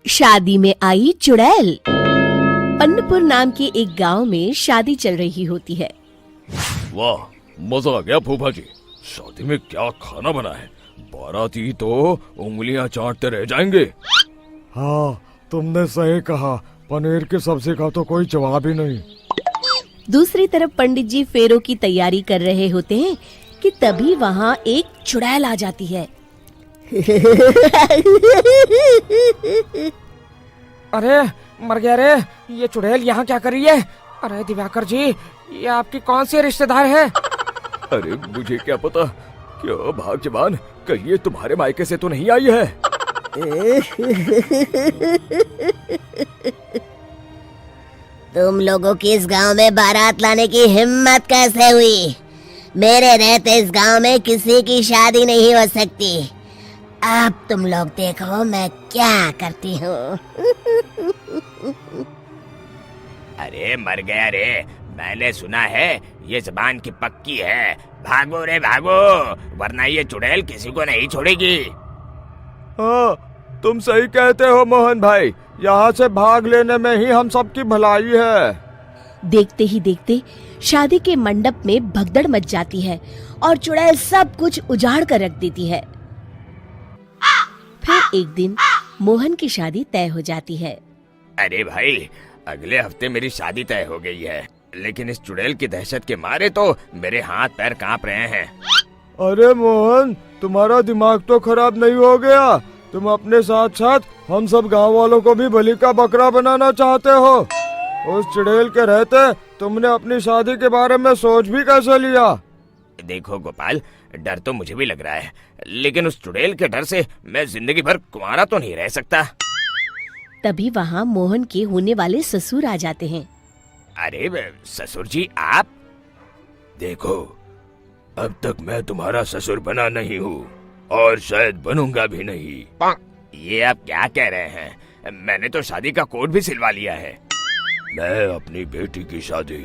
शादी में आई चुड़ैल। अन्नपुर नाम के एक गांव में शादी चल रही होती है। वाह, मजा आ गया फूफा जी। शादी में क्या खाना बना है, बाराती तो उंगलियां चाटते रह जाएंगे। हाँ, तुमने सही कहा, पनीर की सब्जी का तो कोई जवाब ही नहीं। दूसरी तरफ पंडित जी फेरों की तैयारी कर रहे होते हैं कि तभी वहाँ एक चुड़ैल आ जाती है। अरे मर गया रे, ये चुड़ैल यहाँ क्या कर रही है? अरे दिवाकर जी, ये आपकी कौन सी रिश्तेदार है? अरे मुझे क्या पता, क्या भाग्यवान, कहीं ये तुम्हारे मायके से तो नहीं आई है। तुम लोगों की इस गांव में बारात लाने की हिम्मत कैसे हुई? मेरे रहते इस गांव में किसी की शादी नहीं हो सकती। अब तुम लोग देखो मैं क्या करती हूँ। अरे मर गया रे, मैंने सुना है ये जबान की पक्की है। भागो रे भागो, वरना ये चुड़ैल किसी को नहीं छोड़ेगी। हाँ, तुम सही कहते हो मोहन भाई, यहाँ से भाग लेने में ही हम सबकी भलाई है। देखते ही देखते शादी के मंडप में भगदड़ मच जाती है और चुड़ैल सब कुछ उजाड़ कर रख देती है। फिर एक दिन मोहन की शादी तय हो जाती है। अरे भाई, अगले हफ्ते मेरी शादी तय हो गई है, लेकिन इस चुड़ैल की दहशत के मारे तो मेरे हाथ पैर कांप रहे हैं। अरे मोहन, तुम्हारा दिमाग तो खराब नहीं हो गया? तुम अपने साथ साथ हम सब गांव वालों को भी बलि का बकरा बनाना चाहते हो? उस चुड़ैल के रहते तुमने अपनी शादी के बारे में सोच भी कैसे लिया? देखो गोपाल, डर तो मुझे भी लग रहा है, लेकिन उस चुड़ैल के डर से मैं जिंदगी भर कुंवारा तो नहीं रह सकता। तभी वहाँ मोहन के होने वाले ससुर आ जाते हैं। अरे ससुर जी आप? देखो, अब तक मैं तुम्हारा ससुर बना नहीं हूँ और शायद बनूंगा भी नहीं। ये आप क्या कह रहे हैं? मैंने तो शादी का कोड भी सिलवा लिया है। मैं अपनी बेटी की शादी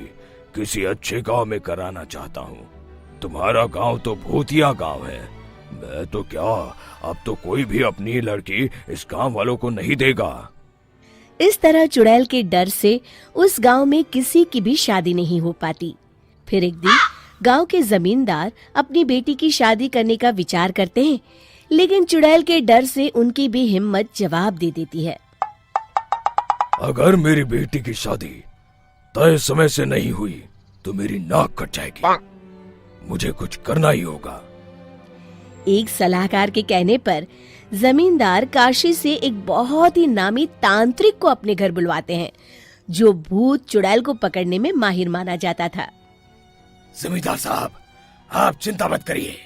किसी अच्छे गांव में कराना चाहता हूँ। तुम्हारा गांव तो भूतिया गांव है। मैं तो क्या, अब तो कोई भी अपनी लड़की इस गांव वालों को नहीं देगा। इस तरह चुड़ैल के डर से उस गांव में किसी की भी शादी नहीं हो पाती। फिर एक दिन गांव के जमींदार अपनी बेटी की शादी करने का विचार करते हैं, लेकिन चुड़ैल के डर से उनकी भी हिम्मत जवाब दे देती है। अगर मेरी बेटी की शादी तय समय से नहीं हुई तो मेरी नाक कट जाएगी। मुझे कुछ करना ही होगा। एक सलाहकार के कहने पर जमींदार काशी से एक बहुत ही नामी तांत्रिक को अपने घर बुलवाते हैं, जो भूत चुड़ैल को पकड़ने में माहिर माना जाता था। जमींदार साहब, आप चिंता मत करिए।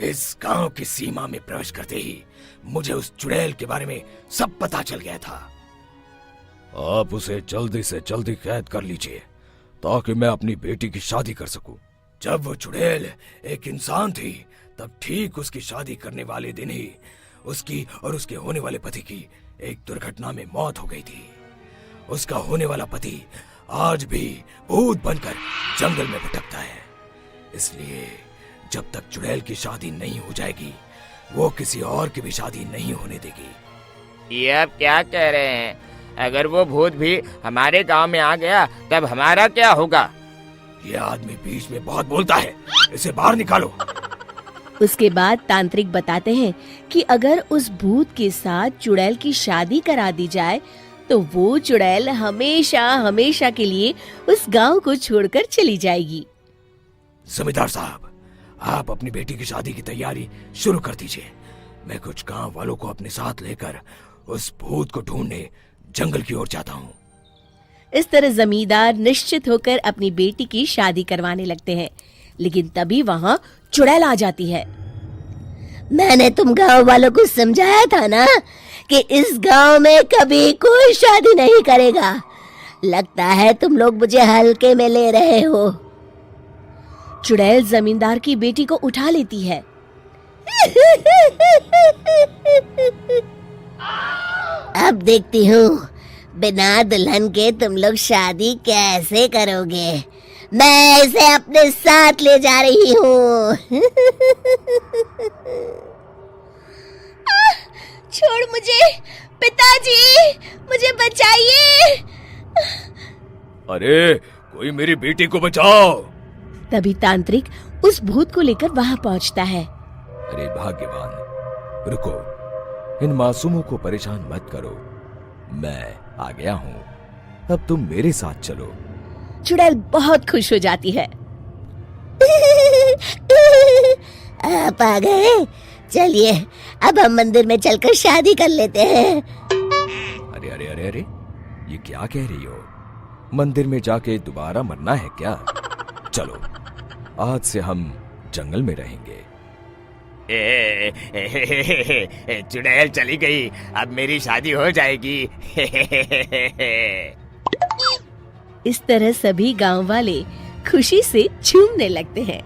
इस गांव की सीमा में प्रवेश करते ही मुझे उस चुड़ैल के बारे में सब पता चल गया था। आप उसे जल्दी से जल्दी कैद कर लीजिए ताकि मैं अपनी बेटी की शादी कर सकूं। जब वो चुड़ैल एक इंसान थी, तब ठीक उसकी शादी करने वाले दिन ही उसकी और उसके होने वाले पति की एक दुर्घटना में मौत हो गई थी। उसका होने वाला पति आज भी भूत बनकर जंगल में भटकता है। इसलिए जब तक चुड़ैल की शादी नहीं हो जाएगी, वो किसी और की भी शादी नहीं होने देगी। ये आप क्या कह रहे हैं? अगर वो भूत भी हमारे गांव में आ गया, तब हमारा क्या होगा? ये आदमी बीच में बहुत बोलता है, इसे बाहर निकालो। उसके बाद तांत्रिक बताते हैं कि अगर उस भूत के साथ चुड़ैल की शादी करा दी जाए तो वो चुड़ैल हमेशा हमेशा के लिए उस गांव को छोड़कर चली जाएगी। जमींदार साहब, आप अपनी बेटी की शादी की तैयारी शुरू कर दीजिए। मैं कुछ गांव वालों को अपने साथ लेकर उस भूत को ढूंढने जंगल की ओर जाता हूँ। इस तरह जमींदार निश्चित होकर अपनी बेटी की शादी करवाने लगते हैं, लेकिन तभी वहाँ चुड़ैल आ जाती है। मैंने तुम गांव वालों को समझाया था ना कि इस गांव में कभी कोई शादी नहीं करेगा। लगता है तुम लोग मुझे हल्के में ले रहे हो। चुड़ैल जमींदार की बेटी को उठा लेती है। अब देखती हूँ बिना दुल्हन के तुम लोग शादी कैसे करोगे। मैं इसे अपने साथ ले जा रही हूँ। छोड़ मुझे, पिताजी, मुझे बचाइए। अरे कोई मेरी बेटी को बचाओ। तभी तांत्रिक उस भूत को लेकर वहां पहुंचता है। अरे भाग्यवान, रुको, इन मासूमों को परेशान मत करो, मैं आ गया हूँ, अब तुम मेरे साथ चलो। चुड़ैल बहुत खुश हो जाती है। आप आ गए, चलिए अब हम मंदिर में चलकर शादी कर लेते हैं। अरे अरे अरे अरे, ये क्या कह रही हो? मंदिर में जाके दोबारा मरना है क्या? चलो, आज से हम जंगल में रहेंगे। चुड़ैल चली गई, अब मेरी शादी हो जाएगी। इस तरह सभी गांव वाले खुशी से झूमने लगते हैं।